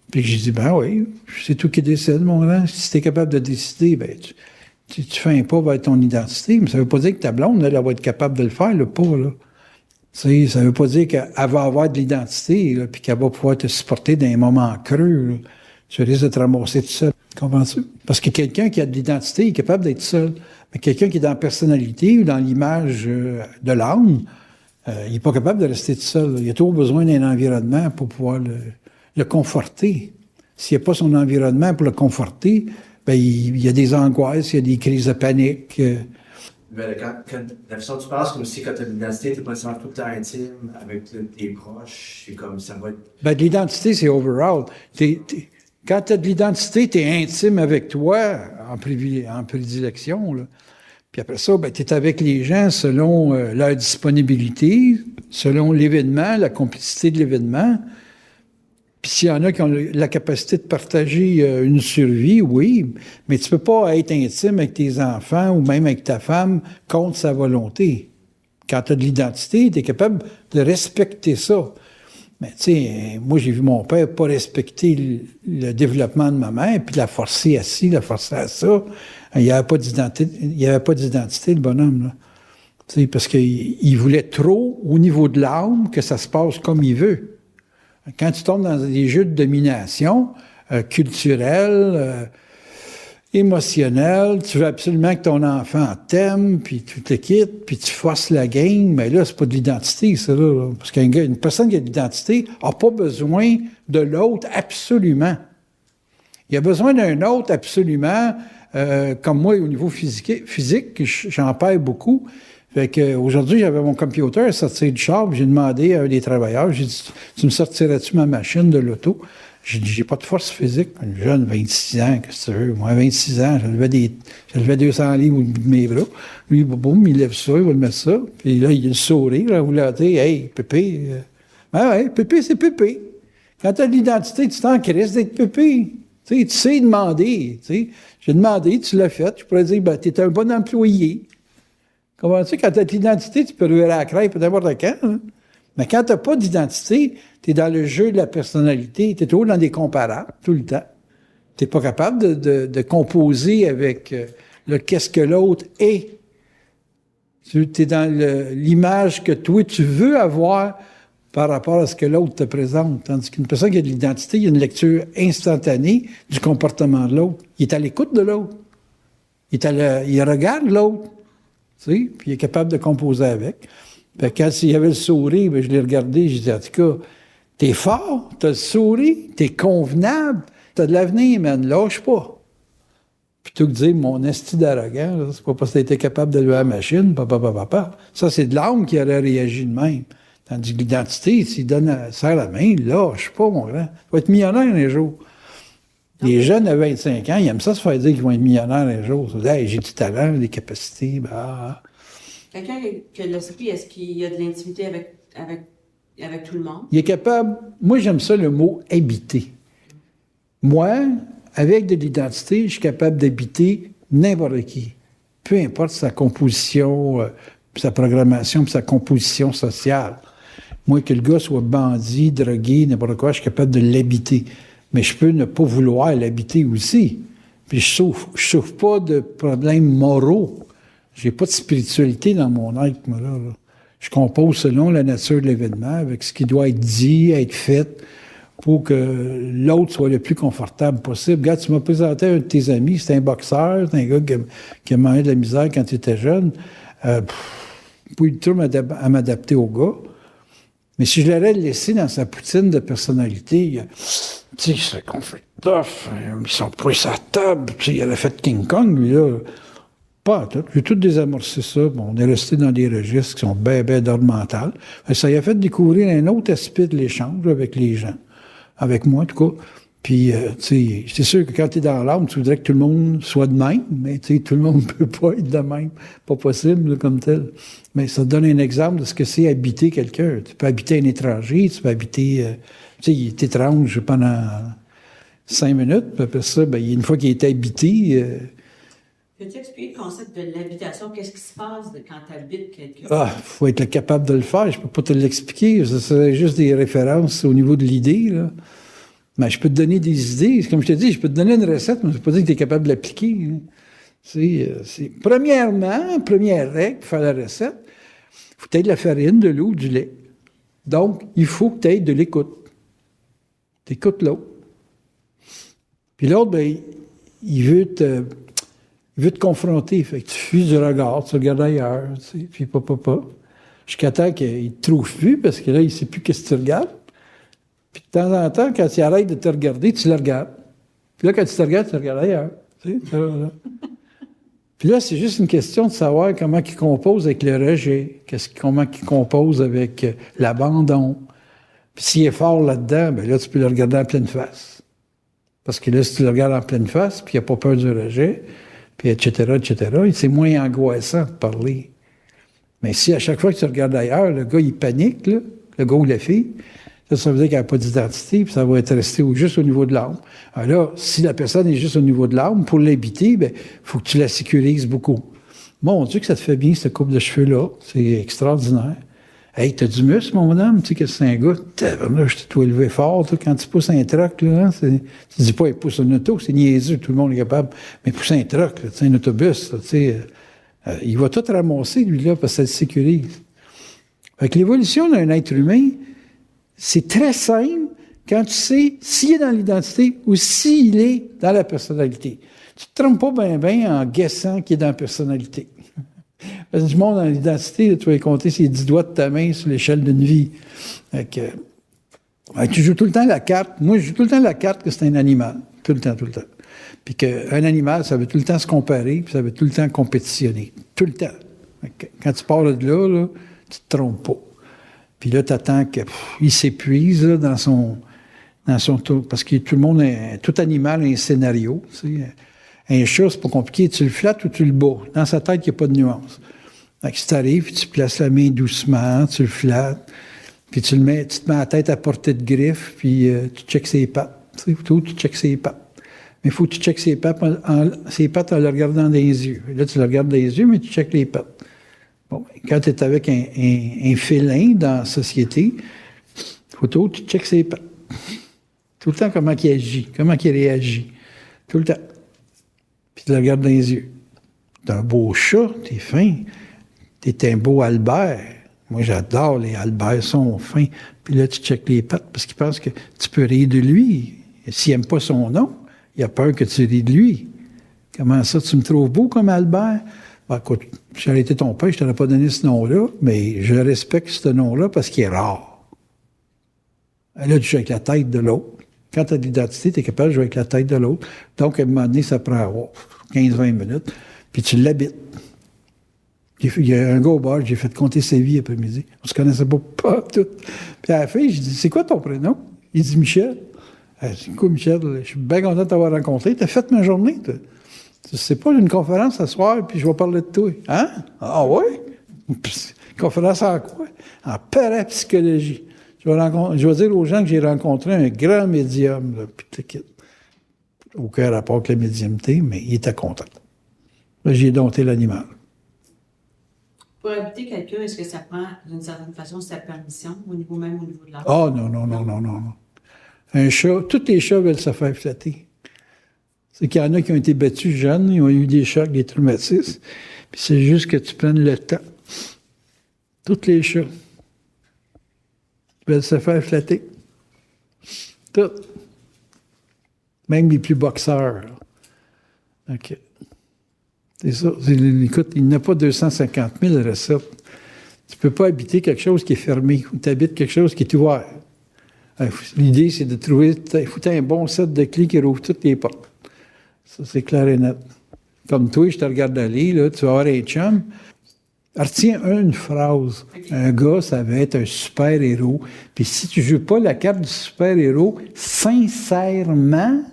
Puis j'ai dit, ben oui, c'est toi qui décides, mon grand. Si tu es capable de décider, ben tu fais un pas vers ton identité, mais ça veut pas dire que ta blonde, elle va être capable de le faire, le pas, là. Tu sais, ça veut pas dire qu'elle va avoir de l'identité, là, puis qu'elle va pouvoir te supporter dans un moment creux, là. Tu risques de te ramasser tout seul. Comprends-tu? Parce que quelqu'un qui a de l'identité est capable d'être seul. Mais quelqu'un qui est dans la personnalité ou dans l'image de l'âme, il n'est pas capable de rester tout seul. Il a toujours besoin d'un environnement pour pouvoir le conforter. S'il n'y a pas son environnement pour le conforter, ben il y a des angoisses, il y a des crises de panique.
Mais quand la façon dont tu penses, comme si quand tu as de l'identité, tu n'es pas nécessairement tout le temps intime avec tes proches, c'est comme ça va être...
Ben, de l'identité, c'est overall. Quand tu as de l'identité, tu es intime avec toi, en prédilection, là. Puis après ça, ben, tu es avec les gens selon leur disponibilité, selon l'événement, la complicité de l'événement. Puis s'il y en a qui ont la capacité de partager une survie, oui, mais tu peux pas être intime avec tes enfants ou même avec ta femme contre sa volonté. Quand tu as de l'identité, tu es capable de respecter ça. Mais tu sais, moi, j'ai vu mon père pas respecter le développement de ma mère, puis la forcer à ci, la forcer à ça. Il n'y avait pas d'identité, le bonhomme, là. Tu sais, parce qu'il voulait trop, au niveau de l'âme, que ça se passe comme il veut. Quand tu tombes dans des jeux de domination culturelle, émotionnelle, tu veux absolument que ton enfant t'aime, puis tu te quittes, puis tu forces la game, mais là, c'est pas de l'identité, ça, là. Parce qu'une personne qui a de l'identité n'a pas besoin de l'autre absolument. Il a besoin d'un autre absolument, comme moi, au niveau physique, j'en perds beaucoup. Fait que aujourd'hui, j'avais mon computer sorti du char, j'ai demandé à un des travailleurs, j'ai dit, tu me sortirais-tu ma machine de l'auto? J'ai dit, j'ai pas de force physique. Un jeune, 26 ans, qu'est-ce que tu veux? Moi, 26 ans, je levais 200 livres au bout de mes bras. Lui, boum, il lève ça, il va le mettre ça. Puis là, il a le sourire, là, vous l'avez dit, hey, Pépé. Ben ouais, Pépé, c'est Pépé. Quand tu as de l'identité, tu t'en crisses d'être Pépé. Tu sais demander. T'sais. J'ai demandé, tu l'as fait. Je pourrais dire, ben, tu es un bon employé. Comprends-tu? Quand tu as de l'identité, tu peux lever la crêpe n'importe quand. Hein? Mais quand tu n'as pas d'identité, tu es dans le jeu de la personnalité, tu es toujours dans des comparables, tout le temps. Tu n'es pas capable de composer avec qu'est-ce que l'autre est. Tu es dans l'image que toi, tu veux avoir par rapport à ce que l'autre te présente. Tandis qu'une personne qui a de l'identité, il y a une lecture instantanée du comportement de l'autre. Il est à l'écoute de l'autre. Il regarde l'autre. Tu sais, puis il est capable de composer avec. Fait que quand il y avait le sourire, ben, je l'ai regardé, j'ai dit, en tout cas, t'es fort, t'as le sourire, t'es convenable, t'as de l'avenir, man, lâche pas. Plutôt que de dire, mon esti d'arrogant, là, c'est pas parce que t'as été capable de lever la machine, papa. Ça, c'est de l'âme qui aurait réagi de même. Tandis que l'identité, s'il serre la main, lâche pas, mon grand. Tu vas être millionnaire un jour. Les jeunes à 25 ans, ils aiment ça se faire dire qu'ils vont être millionnaires un jour. Ils disent, hey, j'ai du talent, des capacités. Bah.
Quelqu'un qui a de l'esprit, est-ce qu'il y a de l'intimité avec tout le monde?
Il est capable, moi j'aime ça le mot habiter. Moi, avec de l'identité, je suis capable d'habiter n'importe qui. Peu importe sa composition, sa programmation, sa composition sociale. Moi, que le gars soit bandit, drogué, n'importe quoi, je suis capable de l'habiter. Mais je peux ne pas vouloir l'habiter aussi. Puis je souffre pas de problèmes moraux. J'ai pas de spiritualité dans mon être, moi, là. Je compose selon la nature de l'événement, avec ce qui doit être dit, être fait, pour que l'autre soit le plus confortable possible. Regarde, tu m'as présenté un de tes amis, c'est un boxeur, c'est un gars qui a mangé de la misère quand il était jeune. Pas eu le temps à m'adapter au gars. Mais si je l'aurais laissé dans sa poutine de personnalité, tu sais, c'est qu'on fait tough, ils sont pris sa table, tu sais, il aurait fait King Kong, lui, là. Pas tout. J'ai tout désamorcé ça. Bon, on est resté dans des registres qui sont bien d'ordre mental. Ça a fait découvrir un autre aspect de l'échange avec les gens. Avec moi, en tout cas. Puis, tu sais, c'est sûr que quand tu es dans l'âme, tu voudrais que tout le monde soit de même, mais tu sais, tout le monde ne peut pas être de même. Pas possible, là, comme tel. Mais ça te donne un exemple de ce que c'est habiter quelqu'un. Tu peux habiter un étranger, tu peux habiter... tu sais, il est étrange pendant 5 minutes, puis après ça, ben, une fois qu'il est habité...
Peux-tu expliquer le concept de l'habitation? Qu'est-ce qui se passe quand tu habites quelqu'un?
Il faut être capable de le faire. Je peux pas te l'expliquer. Ce serait juste des références au niveau de l'idée, là. Mais je peux te donner des idées. Comme je te dis, je peux te donner une recette, mais je ne veux pas dire que tu es capable de l'appliquer. Hein. Premièrement, première règle pour faire la recette, il faut que tu aies de la farine, de l'eau, du lait. Donc, il faut que tu aies de l'écoute. Tu écoutes l'autre. Puis l'autre, ben, il veut te confronter. Fait que tu fuis du regard, tu regardes ailleurs, tu sais, puis pas. Jusqu'à temps qu'il ne te trouve plus, parce que là, il ne sait plus qu'est-ce que tu regardes. Puis de temps en temps, quand il arrête de te regarder, tu le regardes. Puis là, quand tu te regardes, tu le regardes ailleurs. Tu sais, là. Puis là, c'est juste une question de savoir comment il compose avec le rejet, comment il compose avec l'abandon. Puis s'il est fort là-dedans, bien là, tu peux le regarder en pleine face. Parce que là, si tu le regardes en pleine face, puis il n'a pas peur du rejet, puis etc., c'est moins angoissant de parler. Mais si à chaque fois que tu regardes ailleurs, le gars, il panique, là, le gars ou la fille, ça veut dire qu'il n'y a pas d'identité, puis ça va être resté juste au niveau de l'âme. Alors là, si la personne est juste au niveau de l'âme, pour l'habiter, il faut que tu la sécurises beaucoup. Mon Dieu, que ça te fait bien, cette coupe de cheveux-là. C'est extraordinaire. Hey, t'as du muscle, mon homme, tu sais que c'est un gars. Là, je t'ai élevé fort, toi, quand tu pousses un truck, là, hein, tu dis pas, il pousse un auto, c'est niaiseux, tout le monde est capable. Mais pousser un truck, là, un autobus, là, tu sais, il va tout ramasser, lui, là, parce que ça le sécurise. Fait que l'évolution d'un être humain, c'est très simple quand tu sais s'il est dans l'identité ou s'il est dans la personnalité. Tu te trompes pas bien en guessant qu'il est dans la personnalité. Parce que du monde dans l'identité, là, tu vas compter ses 10 doigts de ta main sur l'échelle d'une vie. Tu joues tout le temps la carte. Moi, je joue tout le temps la carte que c'est un animal. Tout le temps. Puis qu'un animal, ça veut tout le temps se comparer, puis ça veut tout le temps compétitionner. Tout le temps. Quand tu pars de là, tu te trompes pas. Puis là, tu attends qu'il s'épuise là, dans son tour. Parce que tout animal a un scénario. Tu sais. Un chat, c'est pas compliqué. Tu le flattes ou tu le bats. Dans sa tête, il n'y a pas de nuance. Fait que si tu arrives, tu places la main doucement, tu le flattes, puis tu te mets la tête à portée de griffe, puis tu checkes ses pattes. Tu checkes ses pattes. Mais il faut que tu checkes ses pattes en le regardant dans les yeux. Et là, tu le regardes dans les yeux, mais tu checkes les pattes. Bon, quand tu es avec un félin dans la société, il faut que tu checkes ses pattes. Tout le temps, comment il agit, comment il réagit. Tout le temps. Puis tu le regardes dans les yeux. T'es un beau chat, t'es fin. T'es un beau Albert. Moi, j'adore les Alberts, sont fins. Puis là, tu checkes les pattes parce qu'il pense que tu peux rire de lui. S'il n'aime pas son nom, il a peur que tu ris de lui. Comment ça, tu me trouves beau comme Albert? Ben, écoute, si j'aurais été ton père, je ne t'aurais pas donné ce nom-là, mais je respecte ce nom-là parce qu'il est rare. Et là, tu joues avec la tête de l'autre. Quand tu as de l'identité, tu es capable de jouer avec la tête de l'autre. Donc, à un moment donné, ça prend 15-20 minutes, puis tu l'habites. Il y a un gars au bar, j'ai fait compter sa vie après-midi. On se connaissait pas tout. Puis à la fin, je dis, c'est quoi ton prénom? Il dit Michel. Elle dit, écoute, Michel, je suis bien content de t'avoir rencontré. T'as fait ma journée, toi. C'est pas une conférence ce soir, puis je vais parler de toi. Hein? Ah oui? Conférence en quoi? En parapsychologie. Je vais dire aux gens que j'ai rencontré un grand médium, là, puis t'es quitte. Aucun rapport avec la médiumnité, mais il était content. Là, j'ai dompté l'animal.
Pour habiter quelqu'un, est-ce que ça prend, d'une certaine façon, sa permission, au niveau de la...
Ah, non. Un chat, tous les chats veulent se faire flatter. C'est qu'il y en a qui ont été battus jeunes, ils ont eu des chocs, des traumatismes, puis c'est juste que tu prennes le temps. Tous les chats veulent se faire flatter. Tous. Même les plus boxeurs. Là. OK. C'est ça. Écoute, il n'y a pas 250 000 recettes. Tu ne peux pas habiter quelque chose qui est fermé. Tu habites quelque chose qui est ouvert. L'idée, c'est de trouver... Il faut un bon set de clés qui rouvre toutes les portes. Ça, c'est clair et net. Comme toi, je te regarde aller, là, tu vas avoir un chum. Retiens une phrase. Un gars, ça va être un super-héros. Puis si tu ne joues pas la carte du super-héros, sincèrement,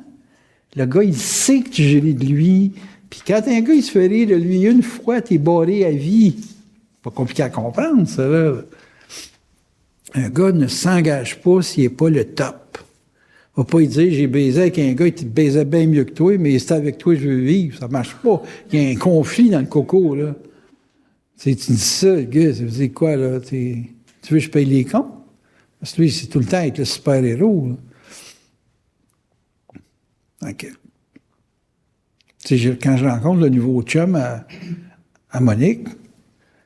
le gars, il sait que tu géris de lui. Puis quand un gars, il se fait rire de lui une fois, t'es barré à vie. Pas compliqué à comprendre, ça, là. Un gars ne s'engage pas s'il n'est pas le top. On va pas lui dire, j'ai baisé avec un gars, il te baisait bien mieux que toi, mais c'est avec toi que je veux vivre. Ça marche pas. Il y a un conflit dans le coco, là. Tu dis ça, le gars, ça veut dire quoi, là? Tu veux que je paye les comptes? Parce que lui, c'est tout le temps avec le super-héros, là. OK. Quand je rencontre le nouveau chum à Monique,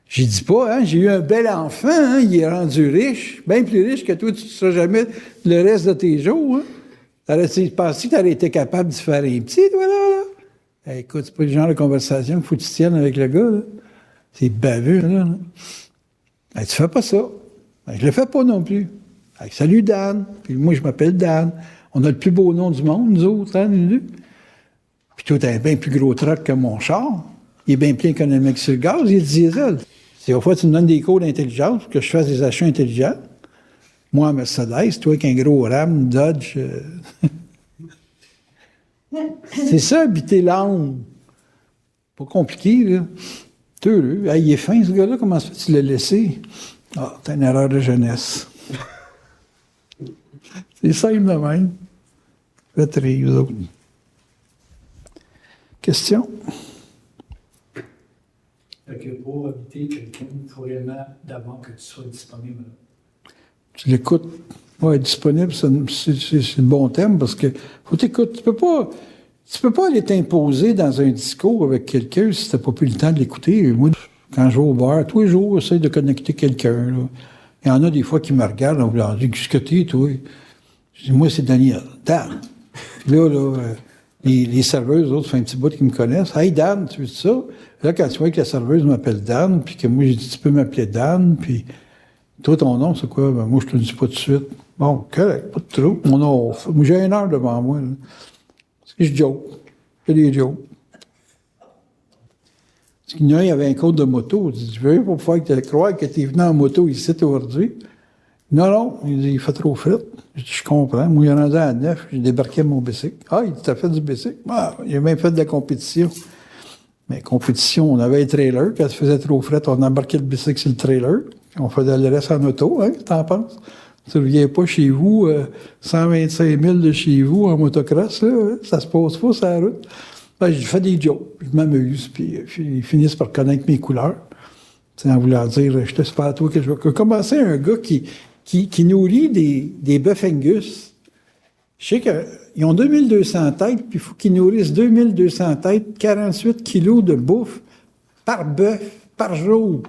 j'ai dit pas, hein, j'ai eu un bel enfant, hein, il est rendu riche, bien plus riche que toi, tu ne seras jamais le reste de tes jours. Hein. Tu pensais que tu aurais été capable de faire un petit, toi, là? Écoute, c'est pas le genre de conversation qu'il faut que tu tiennes avec le gars, là. C'est baveux, là. Tu fais pas ça. Je le fais pas non plus. Salut, Dan. Puis moi, je m'appelle Dan. On a le plus beau nom du monde, nous autres, hein, nous deux. Puis toi, t'as un bien plus gros truck que mon char. Il est bien plus économique sur le gaz, il est diesel. C'est au fois tu me donnes des cours d'intelligence pour que je fasse des achats intelligents. Moi, en Mercedes, toi avec un gros Ram, Dodge. C'est ça, habiter l'âme. Pas compliqué, là. Heureux. Hey, il est fin, ce gars-là. Comment ça fait que tu l'as laissé? Ah, t'as une erreur de jeunesse. C'est simple de même. Faites rire, vous autres. Question?
Fait que pour habiter quelqu'un, il faut vraiment d'abord que tu sois disponible.
Tu l'écoutes. Oui, disponible, c'est le bon thème parce que faut t'écouter. Tu peux pas aller t'imposer dans un discours avec quelqu'un si tu n'as pas pris le temps de l'écouter. Moi, quand je vais au bar, tous les jours, j'essaie de connecter quelqu'un. Là. Il y en a des fois qui me regardent en voulant dire, qu'est-ce que t'es, toi? Je dis, moi, c'est Daniel. Dan. Puis là, les serveuses, autres, font un petit bout qui me connaissent. Hey, Dan, tu veux ça? Là, quand tu vois que la serveuse m'appelle Dan, puis que moi, j'ai dit, tu peux m'appeler Dan, puis toi, ton nom, c'est quoi? Ben, moi, je te le dis pas tout de suite. Bon, correct, pas de trop. Mon nom, moi, j'ai 1 heure devant moi. Là. Je joke. Je fais des jokes. Parce qu'il y en a, il y avait un code de moto. Il dit, tu veux pour pouvoir croire que tu es venu en moto ici aujourd'hui? Non, il dit, il fait trop fret. Je dis, je comprends. Moi, il est rendu à 9, j'ai débarqué mon bicycle. Ah, il dit, t'as fait du bicycle? Ah, il a même fait de la compétition. Mais compétition, on avait un trailer, quand il faisait trop fret, on embarquait le bicycle sur le trailer, on faisait le reste en auto, hein, t'en penses? Tu ne reviens pas chez vous, 125 000 de chez vous en motocross, là, hein, ça se passe pas sur la route. Ben, je fais des jokes, je m'amuse, puis ils finissent par connaître mes couleurs. T'sais, en voulant dire, je t'espère à toi que je vais commencer un gars qui nourrit des bœufs Angus. Je sais qu'ils ont 2200 têtes, puis il faut qu'ils nourrissent 2200 têtes, 48 kilos de bouffe par bœuf, par jour.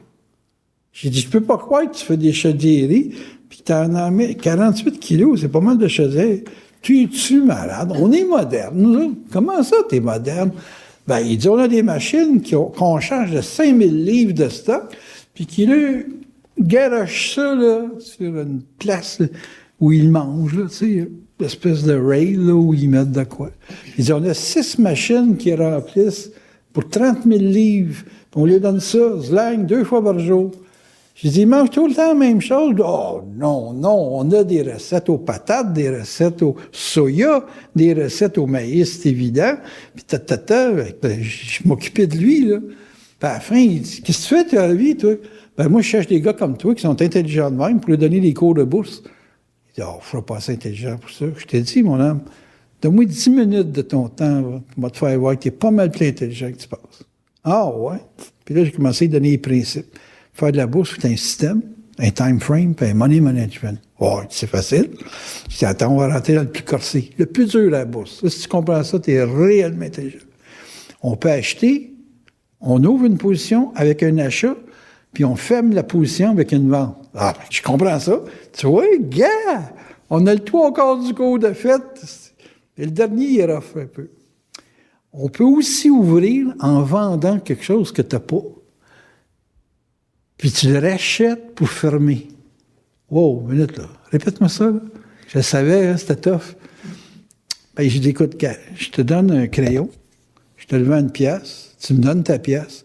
J'ai dit, je peux pas croire que tu fais des chaudières, puis que t'en as mis 48 kilos, c'est pas mal de chaudières. Tu es-tu malade? On est moderne, nous autres. Comment ça, t'es moderne? Ben, il dit, on a des machines qu'on charge de 5000 livres de stock, puis qui, là, garochent ça, là, sur une place là, où ils mangent, là, tu sais, l'espèce de rail, là, où ils mettent de quoi. Il dit, on a 6 machines qui remplissent pour 30 000 livres. On lui donne ça, zlang, 2 fois par jour. J'ai dit, ils mangent tout le temps la même chose. Oh, non, on a des recettes aux patates, des recettes au soya, des recettes au maïs, c'est évident. Puis je m'occupais de lui, là. Puis à la fin, il dit, qu'est-ce que tu fais, dans la vie, toi? Ben, moi, je cherche des gars comme toi qui sont intelligents de même pour leur donner des cours de bourse. Il dit, oh, je ne serai pas assez intelligent pour ça. Je t'ai dit, mon homme, donne-moi 10 minutes de ton temps, pour te faire voir que tu es pas mal plus intelligent que tu penses. Ah, ouais. Puis là, j'ai commencé à donner les principes. Faire de la bourse, c'est un système, un time frame, puis un money management. Oh, c'est facile. Je dis, attends, on va rentrer dans le plus corsé. Le plus dur, la bourse. Là, si tu comprends ça, tu es réellement intelligent. On peut acheter, on ouvre une position avec un achat, puis on ferme la position avec une vente. Ah, je comprends ça. Tu vois, gars, on a le tout encore du cours de fête. Et le dernier, il est rough un peu. On peut aussi ouvrir en vendant quelque chose que tu n'as pas. Puis tu le rachètes pour fermer. Wow, une minute là. Répète-moi ça, là. Je le savais, hein, c'était tough. Ben, j'ai dit, écoute, je te donne un crayon, je te le vends 1 pièce, tu me donnes ta pièce,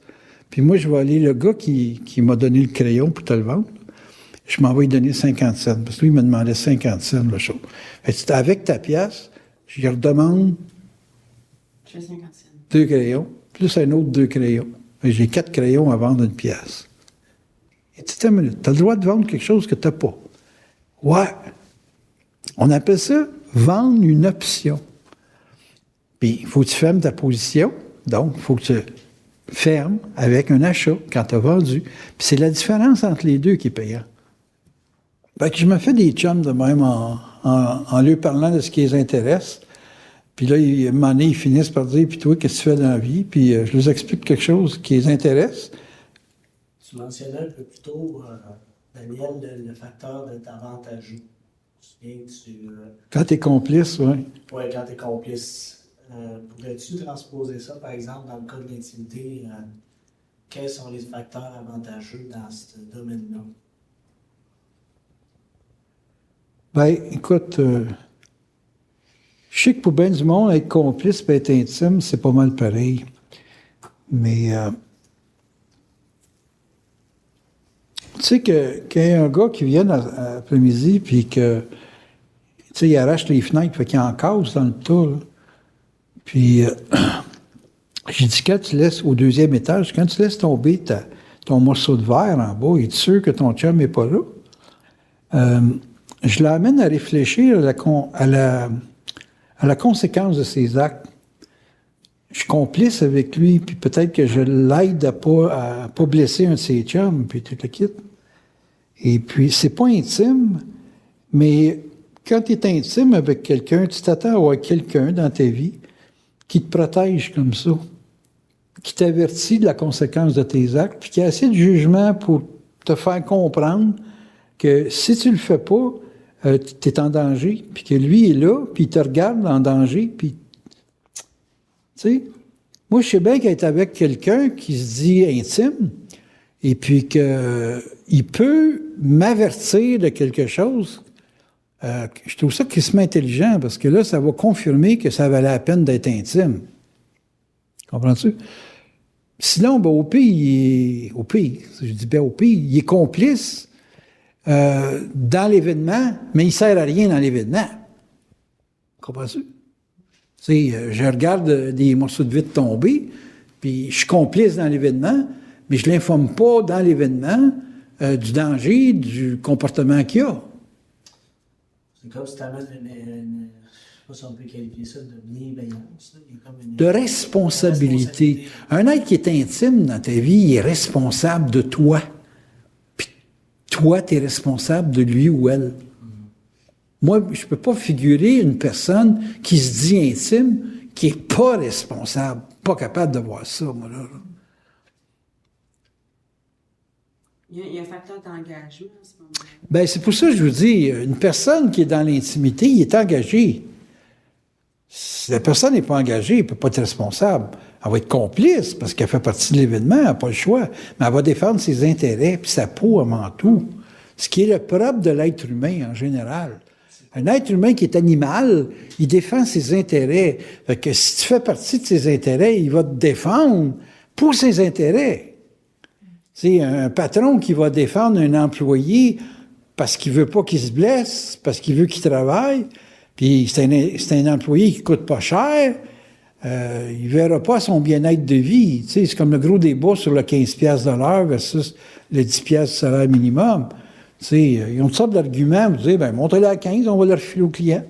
puis moi, je vais aller, le gars qui m'a donné le crayon pour te le vendre, je m'en vais lui donner 50 cents, parce que lui, il me demandait 50 cents, le show. Fait que avec ta pièce, je lui redemande 2 crayons, plus un autre 2 crayons. Fait que j'ai 4 crayons à vendre 1 pièce. Et tu as le droit de vendre quelque chose que tu n'as pas. Ouais. On appelle ça vendre une option. Puis, il faut que tu fermes ta position. Donc, il faut que tu fermes avec un achat quand tu as vendu. Puis, c'est la différence entre les deux qui est payante. Fait que je me fais des chums de même en leur parlant de ce qui les intéresse. Puis là, à un moment donné, ils finissent par dire, puis toi, qu'est-ce que tu fais dans la vie? Puis je leur explique quelque chose qui les intéresse.
Tu mentionnais un peu plus tôt, Daniel, le facteur d'être avantageux.
Quand tu es complice, oui.
Oui, quand tu es complice. Pourrais-tu transposer ça, par exemple, dans le cas de l'intimité? Quels sont les facteurs avantageux dans ce domaine-là?
Ben, écoute, je sais que pour bien du monde, être complice et être intime, c'est pas mal pareil. Mais, tu sais que quand il y a un gars qui vient après-midi, puis que, tu sais, il arrache les fenêtres, fait qu'il en casse dans le tas, là. Puis, j'ai dit, quand tu laisses, au 2e étage, quand tu laisses tomber ton morceau de verre en bas, es-tu sûr que ton chum n'est pas là? Je l'amène à réfléchir à la conséquence de ses actes. Je suis complice avec lui, puis peut-être que je l'aide à pas blesser un de ses chums, puis tu le quittes. Et puis, c'est pas intime, mais quand tu es intime avec quelqu'un, tu t'attends à avoir quelqu'un dans ta vie qui te protège comme ça, qui t'avertit de la conséquence de tes actes, puis qui a assez de jugement pour te faire comprendre que si tu le fais pas, tu es en danger, puis que lui est là, puis il te regarde en danger, puis... Tu sais, moi, je sais bien qu'être avec quelqu'un qui se dit intime, et puis qu'il peut m'avertir de quelque chose, je trouve ça qu'il se met intelligent, parce que là, ça va confirmer que ça valait la peine d'être intime. Comprends-tu? Sinon, ben, au pire, je dis bien au pire, il est complice dans l'événement, mais il ne sert à rien dans l'événement. Comprends-tu? Tu sais, je regarde des morceaux de vitre tomber, puis je suis complice dans l'événement, mais je ne l'informe pas dans l'événement du danger, du comportement qu'il y a.
C'est comme si tu amènes je ne sais pas si on peut qualifier ça de bienveillance.
De responsabilité. Un être qui est intime dans ta vie, il est responsable de toi. Puis toi, tu es responsable de lui ou elle. Moi, je ne peux pas figurer une personne qui se dit intime, qui n'est pas responsable, pas capable de voir ça, moi, là.
Il y a un facteur d'engagement à ce moment-là.
Bien, c'est pour ça que je vous dis, une personne qui est dans l'intimité, il est engagé. Si la personne n'est pas engagée, elle ne peut pas être responsable. Elle va être complice parce qu'elle fait partie de l'événement, elle n'a pas le choix. Mais elle va défendre ses intérêts puis sa peau avant tout. Ce qui est le propre de l'être humain en général. Un être humain qui est animal, il défend ses intérêts. Fait que si tu fais partie de ses intérêts, il va te défendre pour ses intérêts. C'est un patron qui va défendre un employé parce qu'il veut pas qu'il se blesse, parce qu'il veut qu'il travaille, puis c'est un employé qui coûte pas cher, il verra pas son bien-être de vie. Tu sais, c'est comme le gros débat sur le 15$ de l'heure versus le 10$ du salaire minimum. Tu sais, ils ont toutes sortes d'arguments. Vous dites, ben, montez-le à 15, on va le refiler au client.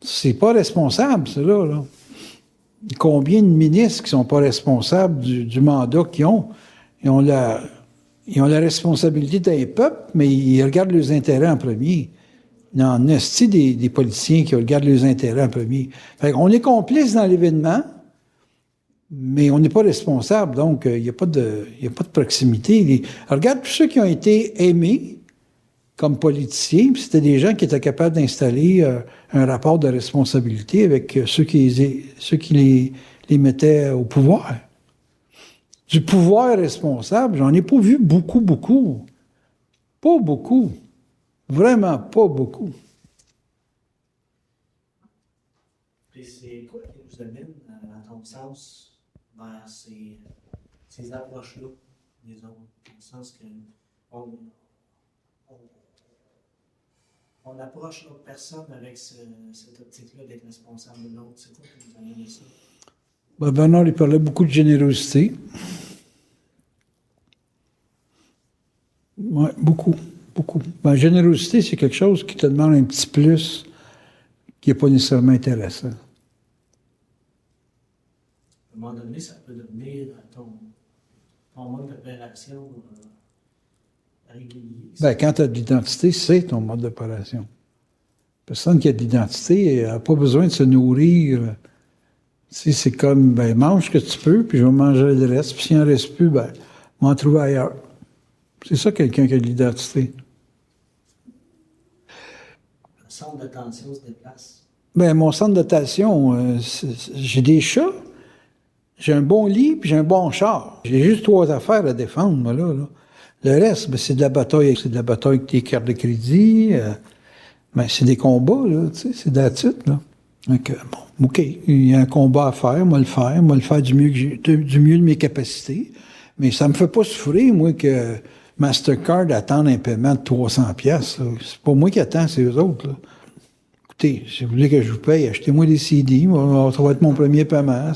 C'est pas responsable, ça, là. Combien de ministres qui sont pas responsables du mandat qu'ils ont? Ils ont la responsabilité d'un peuple, mais ils regardent leurs intérêts en premier. Il y en a des politiciens qui regardent leurs intérêts en premier. Fait qu'on est complice dans l'événement, mais on n'est pas responsable, donc il n'y a pas de proximité. Regarde tous ceux qui ont été aimés comme politiciens, puis c'était des gens qui étaient capables d'installer un rapport de responsabilité avec ceux qui les mettaient au pouvoir. Du pouvoir responsable, j'en ai pas vu beaucoup. Pas beaucoup. Vraiment pas beaucoup.
Et c'est quoi qui vous amène, à ton sens, vers ces approches-là des autres? Dans le sens que on approche l'autre personne avec cette optique-là d'être responsable de l'autre. C'est quoi qui vous amène à ça?
Ben, Bernard, il parlait beaucoup de générosité. Oui, beaucoup. Ben, générosité, c'est quelque chose qui te demande un petit plus qui n'est pas nécessairement intéressant.
À un moment donné, ça peut devenir ton mode d'opération régulier.
Ben, quand tu as de l'identité, c'est ton mode d'opération. Personne qui a de l'identité n'a pas besoin de se nourrir. Tu sais, c'est comme, ben, mange ce que tu peux, puis je vais manger le reste, puis s'il n'en reste plus, ben, m'en trouver ailleurs. C'est ça, quelqu'un qui a de l'identité.
Le centre d'attention se déplace.
Ben, mon centre d'attention, j'ai des chats, j'ai un bon lit, puis j'ai un bon char. J'ai juste 3 affaires à défendre, moi, là. Le reste, ben, c'est de la bataille. C'est de la bataille avec tes cartes de crédit. Ben, c'est des combats, là, tu sais, c'est d'attitude, là. Donc, bon, OK, il y a un combat à faire, moi le faire du mieux de mes capacités. Mais ça me fait pas souffrir, moi, que Mastercard attende un paiement de 300$. Là. C'est pas moi qui attends, c'est eux autres, là. Écoutez, si vous voulez que je vous paye, achetez-moi des CD, ça va être mon premier paiement.